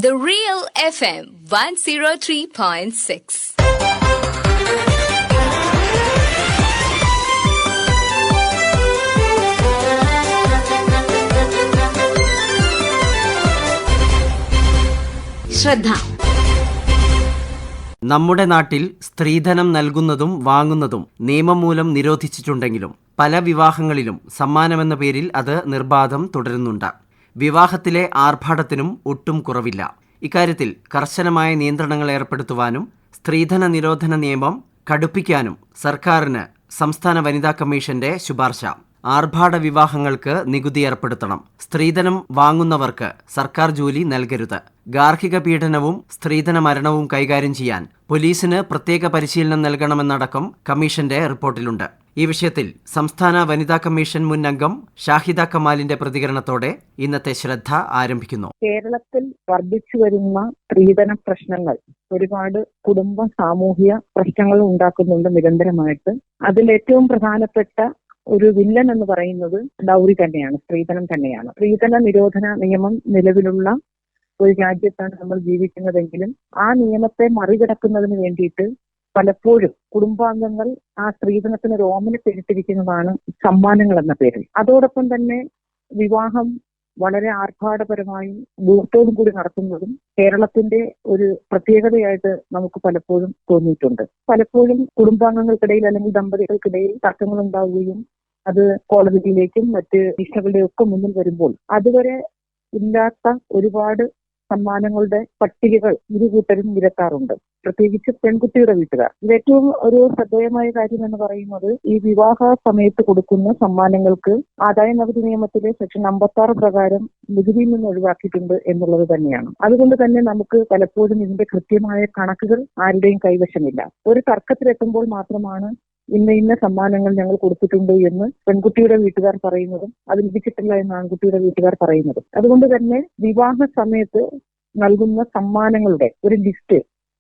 The Real FM 103.6. ശ്രദ്ധ. നമ്മുടെ നാട്ടിൽ സ്ത്രീധനം നൽകുന്നതും വാങ്ങുന്നതും നിയമം മൂലം നിരോധിച്ചിട്ടുണ്ടെങ്കിലും പല വിവാഹങ്ങളിലും സമ്മാനമെന്ന പേരിൽ അത് നിർബാധം തുടരുന്നുണ്ട്. വിവാഹത്തിലെ ആർഭാടത്തിനും ഒട്ടും കുറവില്ല. ഇക്കാര്യത്തിൽ കർശനമായ നിയന്ത്രണങ്ങൾ ഏർപ്പെടുത്തുവാനും സ്ത്രീധന നിരോധന നിയമം കടുപ്പിക്കാനും സർക്കാരിന് സംസ്ഥാന വനിതാ കമ്മീഷന്റെ ശുപാർശ. ആർഭാട വിവാഹങ്ങൾക്ക് നികുതി ഏർപ്പെടുത്തണം. സ്ത്രീധനം വാങ്ങുന്നവർക്ക് സർക്കാർ ജോലി നൽകരുത്. ഗാർഹിക പീഡനവും സ്ത്രീധന മരണവും കൈകാര്യം ചെയ്യാൻ പോലീസിന് പ്രത്യേക പരിശീലനം നൽകണമെന്നടക്കം കമ്മീഷന്റെ റിപ്പോർട്ടിലുണ്ട്. ഈ വിഷയത്തിൽ സംസ്ഥാന വനിതാ കമ്മീഷൻ മുൻ അംഗം ഷാഹിദ കമാലിന്റെ പ്രതികരണത്തോടെ ഇന്നത്തെ ശ്രദ്ധ ആരംഭിക്കുന്നു. കേരളത്തിൽ വർദ്ധിച്ചു വരുന്ന സ്ത്രീധന പ്രശ്നങ്ങൾ ഒരുപാട് കുടുംബ സാമൂഹിക പ്രശ്നങ്ങൾ ഉണ്ടാക്കുന്നുണ്ട് നിരന്തരമായിട്ട്. അതിൽ ഏറ്റവും പ്രധാനപ്പെട്ട ഒരു വില്ലൻ എന്ന് പറയുന്നത് ഡൗറി തന്നെയാണ്, സ്ത്രീധനം തന്നെയാണ്. സ്ത്രീധന നിരോധന നിയമം നിലവിലുള്ള ഒരു രാജ്യത്താണ് നമ്മൾ ജീവിക്കുന്നതെങ്കിലും ആ നിയമത്തെ മറികടക്കുന്നതിന് വേണ്ടിയിട്ട് പലപ്പോഴും കുടുംബാംഗങ്ങൾ ആ സ്ത്രീധനത്തിന് ഓമനപ്പെടുത്തിയിരിക്കുന്നതാണ് സമ്മാനങ്ങൾ എന്ന പേരിൽ. അതോടൊപ്പം തന്നെ വിവാഹം വളരെ ആർഭാടപരമായും ദൂരത്തോടും കൂടി നടത്തുന്നതും കേരളത്തിന്റെ ഒരു പ്രത്യേകതയായിട്ട് നമുക്ക് പലപ്പോഴും തോന്നിയിട്ടുണ്ട്. പലപ്പോഴും കുടുംബാംഗങ്ങൾക്കിടയിൽ അല്ലെങ്കിൽ ദമ്പതികൾക്കിടയിൽ തർക്കങ്ങൾ ഉണ്ടാവുകയും അത് കോടതിയിലേക്കും മറ്റ് ഭീഷണികളുടെയും ഒക്കെ മുന്നിൽ വരുമ്പോൾ അതുവരെ ഇല്ലാത്ത ഒരുപാട് സമ്മാനങ്ങളുടെ പട്ടികകൾ ഇരുകൂട്ടരും നിരത്താറുണ്ട്, പ്രത്യേകിച്ച് പെൺകുട്ടിയുടെ വീട്ടുകാർ. ഇത് ഏറ്റവും ഒരു ശ്രദ്ധേയമായ കാര്യം എന്ന് പറയുന്നത് ഈ വിവാഹ സമയത്ത് കൊടുക്കുന്ന സമ്മാനങ്ങൾക്ക് ആദായ നികുതി നിയമത്തിലെ സെക്ഷൻ 56 പ്രകാരം നികുതിയിൽ നിന്ന് ഒഴിവാക്കിയിട്ടുണ്ട് എന്നുള്ളത് തന്നെയാണ്. അതുകൊണ്ട് തന്നെ നമുക്ക് പലപ്പോഴും ഇതിന്റെ കൃത്യമായ കണക്കുകൾ ആരുടെയും കൈവശമില്ല. ഒരു തർക്കത്തിലെത്തുമ്പോൾ മാത്രമാണ് ഇന്ന സമ്മാനങ്ങൾ ഞങ്ങൾ കൊടുത്തിട്ടുണ്ട് എന്ന് പെൺകുട്ടിയുടെ വീട്ടുകാർ പറയുന്നതും അത് ലഭിച്ചിട്ടില്ല എന്ന് ആൺകുട്ടിയുടെ വീട്ടുകാർ പറയുന്നതും. അതുകൊണ്ട് തന്നെ വിവാഹ സമയത്ത് നൽകുന്ന സമ്മാനങ്ങളുടെ ഒരു ലിസ്റ്റ്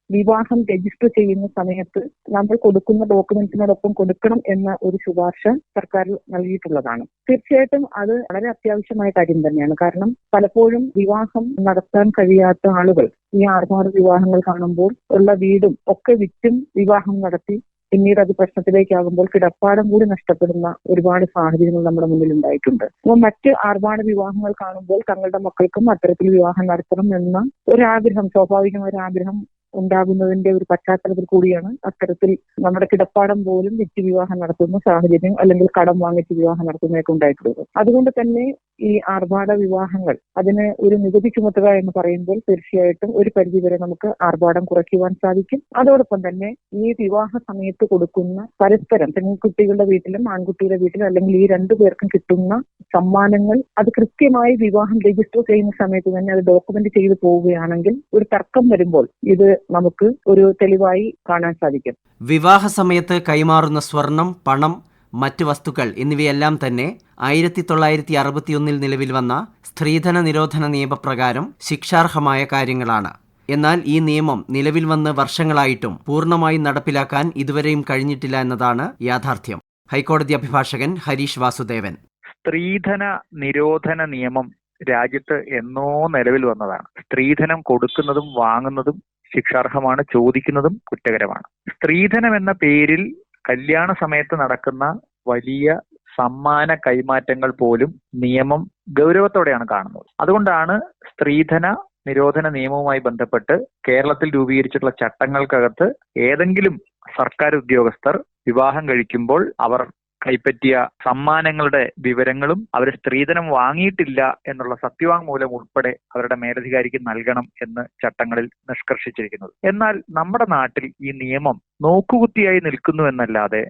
വിവാഹം രജിസ്റ്റർ ചെയ്യുന്ന സമയത്ത് നമ്മൾ കൊടുക്കുന്ന ഡോക്യുമെന്റ്സിനോടൊപ്പം കൊടുക്കണം എന്ന ഒരു ശുപാർശ സർക്കാർ നൽകിയിട്ടുള്ളതാണ്. തീർച്ചയായിട്ടും അത് വളരെ അത്യാവശ്യമായ കാര്യം തന്നെയാണ്. കാരണം പലപ്പോഴും വിവാഹം നടത്താൻ കഴിയാത്ത ആളുകൾ ഈ ആർഭാട വിവാഹങ്ങൾ കാണുമ്പോൾ ഉള്ള വീടും ഒക്കെ വിറ്റും വിവാഹം നടത്തി പിന്നീട് അത് പ്രശ്നത്തിലേക്കാകുമ്പോൾ കിടപ്പാടം കൂടി നഷ്ടപ്പെടുന്ന ഒരുപാട് സാഹചര്യങ്ങൾ നമ്മുടെ മുന്നിൽ ഉണ്ടായിട്ടുണ്ട്. അപ്പോൾ മറ്റ് ആർഭാട വിവാഹങ്ങൾ കാണുമ്പോൾ തങ്ങളുടെ മക്കൾക്കും അത്തരത്തിൽ വിവാഹം നടത്തണം എന്ന ഒരാഗ്രഹം, സ്വാഭാവികമായ ഒരു ആഗ്രഹം ഉണ്ടാകുന്നതിന്റെ ഒരു പശ്ചാത്തലത്തിൽ കൂടിയാണ് അത്തരത്തിൽ നമ്മുടെ കിടപ്പാടം പോലും വിറ്റ് വിവാഹം നടത്തുന്ന സാഹചര്യം അല്ലെങ്കിൽ കടം വാങ്ങിച്ച് വിവാഹം നടത്തുന്നതൊക്കെ ഉണ്ടായിട്ടുള്ളത്. അതുകൊണ്ട് തന്നെ ഈ ആർഭാട വിവാഹങ്ങൾ അതിന് ഒരു നികുതി ചുമത്തുക എന്ന് പറയുമ്പോൾ തീർച്ചയായിട്ടും ഒരു പരിധിവരെ നമുക്ക് ആർഭാടം കുറയ്ക്കുവാൻ സാധിക്കും. അതോടൊപ്പം തന്നെ ഈ വിവാഹ സമയത്ത് കൊടുക്കുന്ന പരസ്പരം പെൺകുട്ടികളുടെ വീട്ടിലും ആൺകുട്ടിയുടെ വീട്ടിലും അല്ലെങ്കിൽ ഈ രണ്ടു പേർക്കും കിട്ടുന്ന സമ്മാനങ്ങൾ അത് കൃത്യമായി വിവാഹം രജിസ്റ്റർ ചെയ്യുന്ന സമയത്ത് തന്നെ അത് ഡോക്യുമെന്റ് ചെയ്തു പോവുകയാണെങ്കിൽ ഒരു തർക്കം വരുമ്പോൾ ഇത് നമുക്ക് ഒരു തെളിവായി കാണാൻ സാധിക്കും. വിവാഹ സമയത്ത് കൈമാറുന്ന സ്വർണം, പണം, മറ്റ് വസ്തുക്കൾ എന്നിവയെല്ലാം തന്നെ 1961 നിലവിൽ വന്ന സ്ത്രീധന നിരോധന നിയമപ്രകാരം ശിക്ഷാർഹമായ കാര്യങ്ങളാണ്. എന്നാൽ ഈ നിയമം നിലവിൽ വന്ന് വർഷങ്ങളായിട്ടും പൂർണ്ണമായി നടപ്പിലാക്കാൻ ഇതുവരെയും കഴിഞ്ഞിട്ടില്ല എന്നതാണ് യാഥാർത്ഥ്യം. ഹൈക്കോടതി അഭിഭാഷകൻ ഹരീഷ് വാസുദേവൻ. സ്ത്രീധന നിരോധന നിയമം രാജ്യത്ത് എന്നോ നിലവിൽ വന്നതാണ്. സ്ത്രീധനം കൊടുക്കുന്നതും വാങ്ങുന്നതും ശിക്ഷാർഹമാണ്, ചോദിക്കുന്നതും കുറ്റകരമാണ്. സ്ത്രീധനം എന്ന പേരിൽ കല്യാണ സമയത്ത് നടക്കുന്ന വലിയ സമ്മാന കൈമാറ്റങ്ങൾ പോലും നിയമം ഗൗരവത്തോടെയാണ് കാണുന്നത്. അതുകൊണ്ടാണ് സ്ത്രീധന നിരോധന നിയമവുമായി ബന്ധപ്പെട്ട് കേരളത്തിൽ രൂപീകരിച്ചിട്ടുള്ള ചട്ടങ്ങൾക്കകത്ത് ഏതെങ്കിലും സർക്കാർ ഉദ്യോഗസ്ഥർ വിവാഹം കഴിക്കുമ്പോൾ അവർ കൈപ്പറ്റിയ സമ്മാനങ്ങളുടെ വിവരങ്ങളും അവർ സ്ത്രീധനം വാങ്ങിയിട്ടില്ല എന്നുള്ള സത്യവാങ്മൂലം ഉൾപ്പെടെ അവരുടെ മേലധികാരിക്ക് നൽകണം എന്ന് ചട്ടങ്ങളിൽ നിഷ്കർഷിച്ചിരിക്കുന്നത്. എന്നാൽ നമ്മുടെ നാട്ടിൽ ഈ നിയമം നോക്കുകുത്തിയായി നിൽക്കുന്നു എന്നല്ലാതെ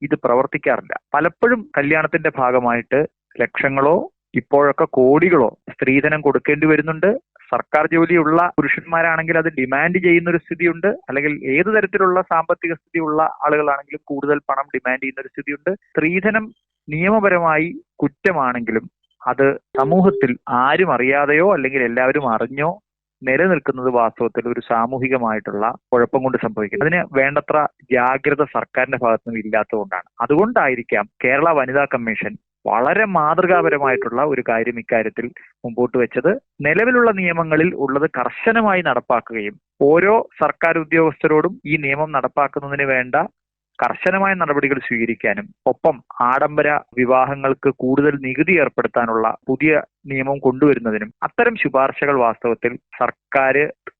ഇത് പ്രവർത്തിക്കാറില്ല. പലപ്പോഴും കല്യാണത്തിന്റെ ഭാഗമായിട്ട് ലക്ഷങ്ങളോ ഇപ്പോഴൊക്കെ കോടികളോ സ്ത്രീധനം കൊടുക്കേണ്ടി വരുന്നുണ്ട്. സർക്കാർ ജോലിയുള്ള പുരുഷന്മാരാണെങ്കിൽ അത് ഡിമാൻഡ് ചെയ്യുന്ന ഒരു സ്ഥിതിയുണ്ട്, അല്ലെങ്കിൽ ഏതു തരത്തിലുള്ള സാമ്പത്തിക സ്ഥിതിയുള്ള ആളുകളാണെങ്കിലും കൂടുതൽ പണം ഡിമാൻഡ് ചെയ്യുന്ന ഒരു സ്ഥിതിയുണ്ട്. സ്ത്രീധനം നിയമപരമായി കുറ്റമാണെങ്കിലും അത് സമൂഹത്തിൽ ആരും അറിയാതെയോ അല്ലെങ്കിൽ എല്ലാവരും അറിഞ്ഞോ നിലനിൽക്കുന്നത് വാസ്തവത്തിൽ ഒരു സാമൂഹികമായിട്ടുള്ള കുഴപ്പം കൊണ്ട് സംഭവിക്കുന്നത്. അതിന് വേണ്ടത്ര ജാഗ്രത സർക്കാരിന്റെ ഭാഗത്തുനിന്നും ഇല്ലാത്തതുകൊണ്ടാണ്. അതുകൊണ്ടായിരിക്കാം കേരള വനിതാ കമ്മീഷൻ വളരെ മാതൃകാപരമായിട്ടുള്ള ഒരു കാര്യം ഇക്കാര്യത്തിൽ മുമ്പോട്ട് വെച്ചത്. നിലവിലുള്ള നിയമങ്ങളിൽ ഉള്ളത് കർശനമായി നടപ്പാക്കുകയും ഓരോ സർക്കാർ ഉദ്യോഗസ്ഥരോടും ഈ നിയമം നടപ്പാക്കുന്നതിന് വേണ്ട കർശനമായ നടപടികൾ സ്വീകരിക്കാനും ഒപ്പം ആഡംബര വിവാഹങ്ങൾക്ക് കൂടുതൽ നികുതി ഏർപ്പെടുത്താനുള്ള പുതിയ നിയമം കൊണ്ടുവരുന്നതിനും അത്തരം ശുപാർശകൾ വാസ്തവത്തിൽ സർക്കാർ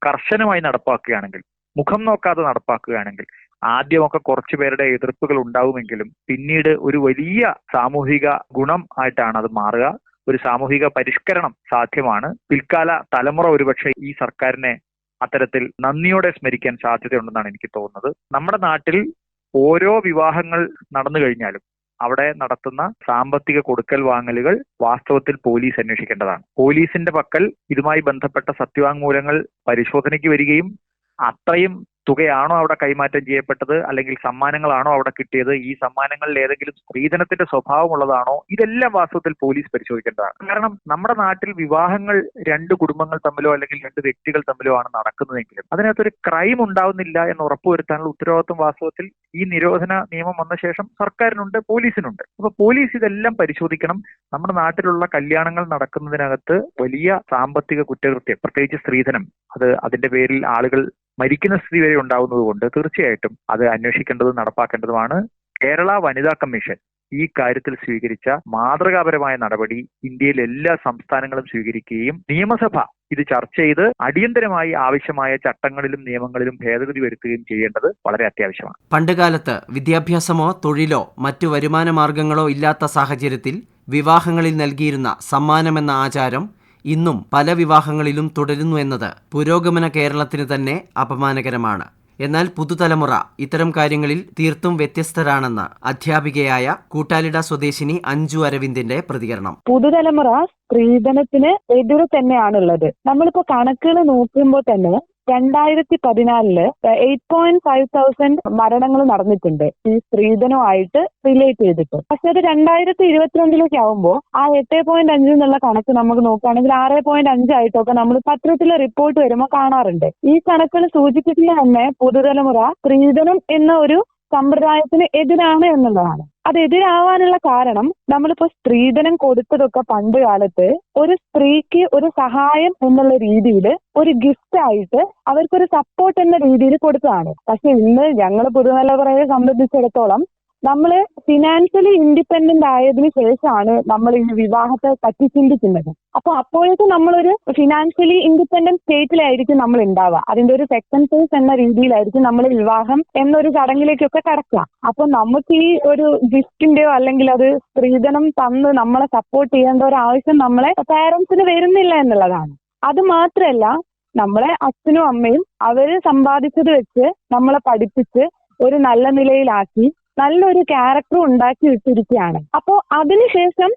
കർശനമായി നടപ്പാക്കുകയാണെങ്കിൽ, മുഖം നോക്കാതെ നടപ്പാക്കുകയാണെങ്കിൽ, ആദ്യമൊക്കെ കുറച്ചു പേരുടെ എതിർപ്പുകൾ ഉണ്ടാവുമെങ്കിലും പിന്നീട് ഒരു വലിയ സാമൂഹിക ഗുണം ആയിട്ടാണ് അത് മാറുക. ഒരു സാമൂഹിക പരിഷ്കരണം സാധ്യമാണ്. പിൽക്കാല തലമുറ ഒരുപക്ഷെ ഈ സർക്കാരിനെ അത്തരത്തിൽ നന്ദിയോടെ സ്മരിക്കാൻ സാധ്യതയുണ്ടെന്നാണ് എനിക്ക് തോന്നുന്നത്. നമ്മുടെ നാട്ടിൽ ഓരോ വിവാഹങ്ങൾ നടന്നു കഴിഞ്ഞാലും അവിടെ നടത്തുന്ന സാമ്പത്തിക കൊടുക്കൽ വാങ്ങലുകൾ വാസ്തവത്തിൽ പോലീസ് അന്വേഷിക്കേണ്ടതാണ്. പോലീസിന്റെ പക്കൽ ഇതുമായി ബന്ധപ്പെട്ട സത്യവാങ്മൂലങ്ങൾ പരിശോധനയ്ക്ക് വരികയും അത്രയും തുകയാണോ അവിടെ കൈമാറ്റം ചെയ്യപ്പെട്ടത്, അല്ലെങ്കിൽ സമ്മാനങ്ങളാണോ അവിടെ കിട്ടിയത്, ഈ സമ്മാനങ്ങളിൽ ഏതെങ്കിലും സ്ത്രീധനത്തിന്റെ സ്വഭാവമുള്ളതാണോ, ഇതെല്ലാം വാസ്തവത്തിൽ പോലീസ് പരിശോധിക്കേണ്ടതാണ്. കാരണം നമ്മുടെ നാട്ടിൽ വിവാഹങ്ങൾ രണ്ട് കുടുംബങ്ങൾ തമ്മിലോ അല്ലെങ്കിൽ രണ്ട് വ്യക്തികൾ തമ്മിലോ ആണ് നടക്കുന്നതെങ്കിലും അതിനകത്തൊരു ക്രൈം ഉണ്ടാവുന്നില്ല എന്ന് ഉറപ്പുവരുത്താനുള്ള ഉത്തരവാദിത്വം വാസ്തവത്തിൽ ഈ നിരോധന നിയമം വന്ന ശേഷം സർക്കാരിനുണ്ട്, പോലീസിനുണ്ട്. അപ്പൊ പോലീസ് ഇതെല്ലാം പരിശോധിക്കണം. നമ്മുടെ നാട്ടിലുള്ള കല്യാണങ്ങൾ നടക്കുന്നതിനകത്ത് വലിയ സാമ്പത്തിക കുറ്റകൃത്യം, പ്രത്യേകിച്ച് സ്ത്രീധനം, അതിന്റെ പേരിൽ ആളുകൾ മരിക്കുന്ന സ്ഥിതി വരെ ഉണ്ടാവുന്നത് കൊണ്ട് തീർച്ചയായിട്ടും അത് അന്വേഷിക്കേണ്ടതും നടപ്പാക്കേണ്ടതുമാണ്. കേരള വനിതാ കമ്മീഷൻ ഈ കാര്യത്തിൽ സ്വീകരിച്ച മാതൃകാപരമായ നടപടി ഇന്ത്യയിലെ എല്ലാ സംസ്ഥാനങ്ങളും സ്വീകരിക്കുകയും നിയമസഭ ഇത് ചർച്ച ചെയ്ത് അടിയന്തരമായി ആവശ്യമായ ചട്ടങ്ങളിലും നിയമങ്ങളിലും ഭേദഗതി വരുത്തുകയും ചെയ്യേണ്ടത് വളരെ അത്യാവശ്യമാണ്. പണ്ടുകാലത്ത് വിദ്യാഭ്യാസമോ തൊഴിലോ മറ്റു വരുമാന മാർഗങ്ങളോ ഇല്ലാത്ത സാഹചര്യത്തിൽ വിവാഹങ്ങളിൽ നൽകിയിരുന്ന സമ്മാനമെന്ന ആചാരം ഇന്നും പല വിവാഹങ്ങളിലും തുടരുന്നു എന്നത് പുരോഗമന കേരളത്തിന് തന്നെ അപമാനകരമാണ്. എന്നാൽ പുതുതലമുറ ഇത്തരം കാര്യങ്ങളിൽ തീർത്തും വ്യത്യസ്തരാണെന്ന് അധ്യാപികയായ കൂട്ടാലിട സ്വദേശിനി അഞ്ജു അരവിന്ദിന്റെ പ്രതികരണം. പുതുതലമുറ സ്ത്രീധനത്തിന് എതിര് തന്നെയാണുള്ളത്. നമ്മളിപ്പോ കണക്കുകൾ നോക്കുമ്പോൾ തന്നെ 2014 8,500 മരണങ്ങൾ നടന്നിട്ടുണ്ട് ഈ സ്ത്രീധനമായിട്ട് റിലേറ്റ് ചെയ്തിട്ട്. പക്ഷെ അത് 2022 ആവുമ്പോൾ ആ 8.5 എന്നുള്ള കണക്ക് നമുക്ക് നോക്കുകയാണെങ്കിൽ 6.5 ആയിട്ടൊക്കെ നമ്മൾ പത്രത്തിലെ റിപ്പോർട്ട് വരുമ്പോൾ കാണാറുണ്ട്. ഈ കണക്കുകൾ സൂചിപ്പിക്കുന്ന തന്നെ പുതുതലമുറ സ്ത്രീധനം എന്ന ഒരു സമ്പ്രദായത്തിന് എതിരാണ് എന്നുള്ളതാണ്. അത് എതിരാവാനുള്ള കാരണം നമ്മളിപ്പോ സ്ത്രീധനം കൊടുത്തതൊക്കെ പണ്ട് കാലത്ത് ഒരു സ്ത്രീക്ക് ഒരു സഹായം എന്നുള്ള രീതിയിൽ ഒരു ഗിഫ്റ്റ് ആയിട്ട് അവർക്കൊരു സപ്പോർട്ട് എന്ന രീതിയിൽ കൊടുത്തതാണ്. പക്ഷെ ഇന്ന് ഞങ്ങൾ പുതുതലമുറയെ സംബന്ധിച്ചിടത്തോളം നമ്മൾ ഫിനാൻഷ്യലി ഇൻഡിപെൻഡന്റ് ആയതിനു ശേഷമാണ് നമ്മൾ ഈ വിവാഹത്തെ പറ്റി ചിന്തിക്കുന്നത്. അപ്പൊ അപ്പോഴേക്കും നമ്മളൊരു ഫിനാൻഷ്യലി ഇൻഡിപെൻഡന്റ് സ്റ്റേറ്റിലായിരിക്കും നമ്മൾ ഉണ്ടാവുക. അതിന്റെ ഒരു സെക്കൻഡ് ഫേസ് എന്ന രീതിയിലായിരിക്കും നമ്മൾ വിവാഹം എന്നൊരു ചടങ്ങിലേക്കൊക്കെ കടക്കുക. അപ്പൊ നമുക്ക് ഈ ഒരു ഗിഫ്റ്റിന്റെയോ അല്ലെങ്കിൽ അത് സ്ത്രീധനം തന്ന് നമ്മളെ സപ്പോർട്ട് ചെയ്യേണ്ട ഒരു ആവശ്യം നമ്മളെ പാരന്റ്സിന് വരുന്നില്ല എന്നുള്ളതാണ്. അത് മാത്രമല്ല, നമ്മളെ അച്ഛനും അമ്മയും അവര് സമ്പാദിച്ചത് വെച്ച് നമ്മളെ പഠിപ്പിച്ച് ഒരു നല്ല നിലയിലാക്കി നല്ലൊരു ക്യാരക്ടർ ഉണ്ടാക്കി വിട്ടിരിക്കുകയാണ്. അപ്പോ അതിനുശേഷം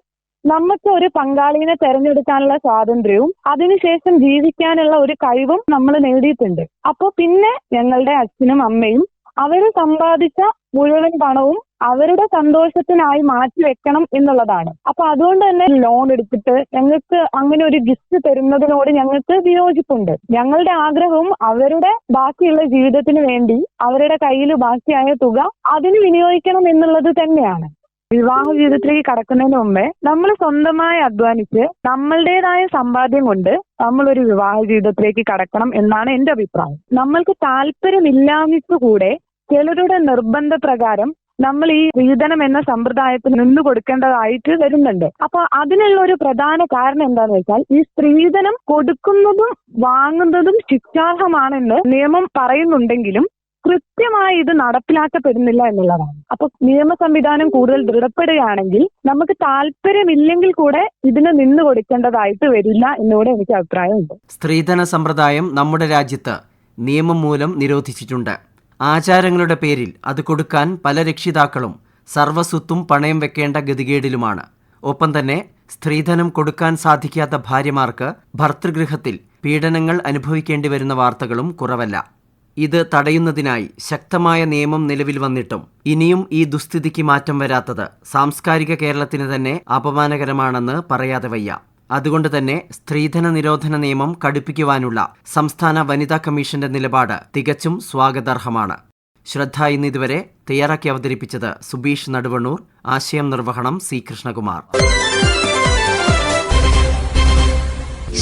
നമുക്ക് ഒരു പങ്കാളിനെ തെരഞ്ഞെടുക്കാനുള്ള സ്വാതന്ത്ര്യവും അതിനുശേഷം ജീവിക്കാനുള്ള ഒരു കഴിവും നമ്മൾ നേടിയിട്ടുണ്ട്. അപ്പൊ പിന്നെ ഞങ്ങളുടെ അച്ഛനും അമ്മയും അവര് സമ്പാദിച്ച മുഴുവൻ പണവും അവരുടെ സന്തോഷത്തിനായി മാറ്റിവെക്കണം എന്നുള്ളതാണ്. അപ്പൊ അതുകൊണ്ട് തന്നെ ലോൺ എടുത്തിട്ട് ഞങ്ങൾക്ക് അങ്ങനെ ഒരു ഗിഫ്റ്റ് തരുന്നതിനോട് ഞങ്ങൾക്ക് വിയോജിപ്പുണ്ട്. ഞങ്ങളുടെ ആഗ്രഹവും അവരുടെ ബാക്കിയുള്ള ജീവിതത്തിന് വേണ്ടി അവരുടെ കയ്യിൽ ബാക്കിയായ തുക അതിന് വിനിയോഗിക്കണം എന്നുള്ളത് തന്നെയാണ്. വിവാഹ ജീവിതത്തിലേക്ക് കടക്കുന്നതിന് മുമ്പേ നമ്മൾ സ്വന്തമായി അധ്വാനിച്ച് നമ്മളുടേതായ സമ്പാദ്യം കൊണ്ട് നമ്മളൊരു വിവാഹ ജീവിതത്തിലേക്ക് കടക്കണം എന്നാണ് എന്റെ അഭിപ്രായം. നമ്മൾക്ക് താല്പര്യമില്ലാഞ്ഞിട്ടുകൂടെ ചിലരുടെ നിർബന്ധ പ്രകാരം നമ്മൾ ഈ സ്ത്രീധനം എന്ന സമ്പ്രദായത്തിൽ നിന്ന് കൊടുക്കേണ്ടതായിട്ട് വരുന്നുണ്ട്. അപ്പൊ അതിനുള്ള ഒരു പ്രധാന കാരണം എന്താണെന്ന് വെച്ചാൽ ഈ സ്ത്രീധനം കൊടുക്കുന്നതും വാങ്ങുന്നതും ശിക്ഷാർഹമാണെന്ന് നിയമം പറയുന്നുണ്ടെങ്കിലും കൃത്യമായി ഇത് നടപ്പിലാക്കപ്പെടുന്നില്ല എന്നുള്ളതാണ്. അപ്പൊ നിയമ സംവിധാനം കൂടുതൽ ദൃഢപ്പെടുകയാണെങ്കിൽ നമുക്ക് താല്പര്യമില്ലെങ്കിൽ കൂടെ ഇതിന് നിന്ന് കൊടുക്കേണ്ടതായിട്ട് വരില്ല എന്നോട് എനിക്ക് അഭിപ്രായമുണ്ട്. സ്ത്രീധന സമ്പ്രദായം നമ്മുടെ രാജ്യത്ത് നിയമം മൂലം നിരോധിച്ചിട്ടുണ്ട്. ആചാരങ്ങളുടെ പേരിൽ അത് കൊടുക്കാൻ പല രക്ഷിതാക്കളും സർവ്വസ്വത്തും പണയം വെക്കേണ്ട ഗതികേടിലുമാണ്. ഒപ്പം തന്നെ സ്ത്രീധനം കൊടുക്കാൻ സാധിക്കാത്ത ഭാര്യമാർക്ക് ഭർതൃഗൃഹത്തിൽ പീഡനങ്ങൾ അനുഭവിക്കേണ്ടി വരുന്ന വാർത്തകളും കുറവല്ല. ഇത് തടയുന്നതിനായി ശക്തമായ നിയമം നിലവിൽ വന്നിട്ടും ഇനിയും ഈ ദുസ്ഥിതിക്ക് മാറ്റം വരാത്തത് സാംസ്കാരിക കേരളത്തിന് തന്നെ അപമാനകരമാണെന്ന് പറയാതെ വയ്യ. അതുകൊണ്ട് തന്നെ സ്ത്രീധന നിരോധന നിയമം കടുപ്പിക്കുവാനുള്ള സംസ്ഥാന വനിതാ കമ്മീഷന്റെ നിലപാട് തികച്ചും സ്വാഗതാർഹമാണ്. ശ്രദ്ധ ഇന്നിതുവരെ തയ്യാറാക്കി അവതരിപ്പിച്ചത് സുബീഷ് നടുവണ്ണൂർ. ആശയം നിർവഹണം സി കൃഷ്ണകുമാർ.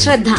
ശ്രദ്ധ.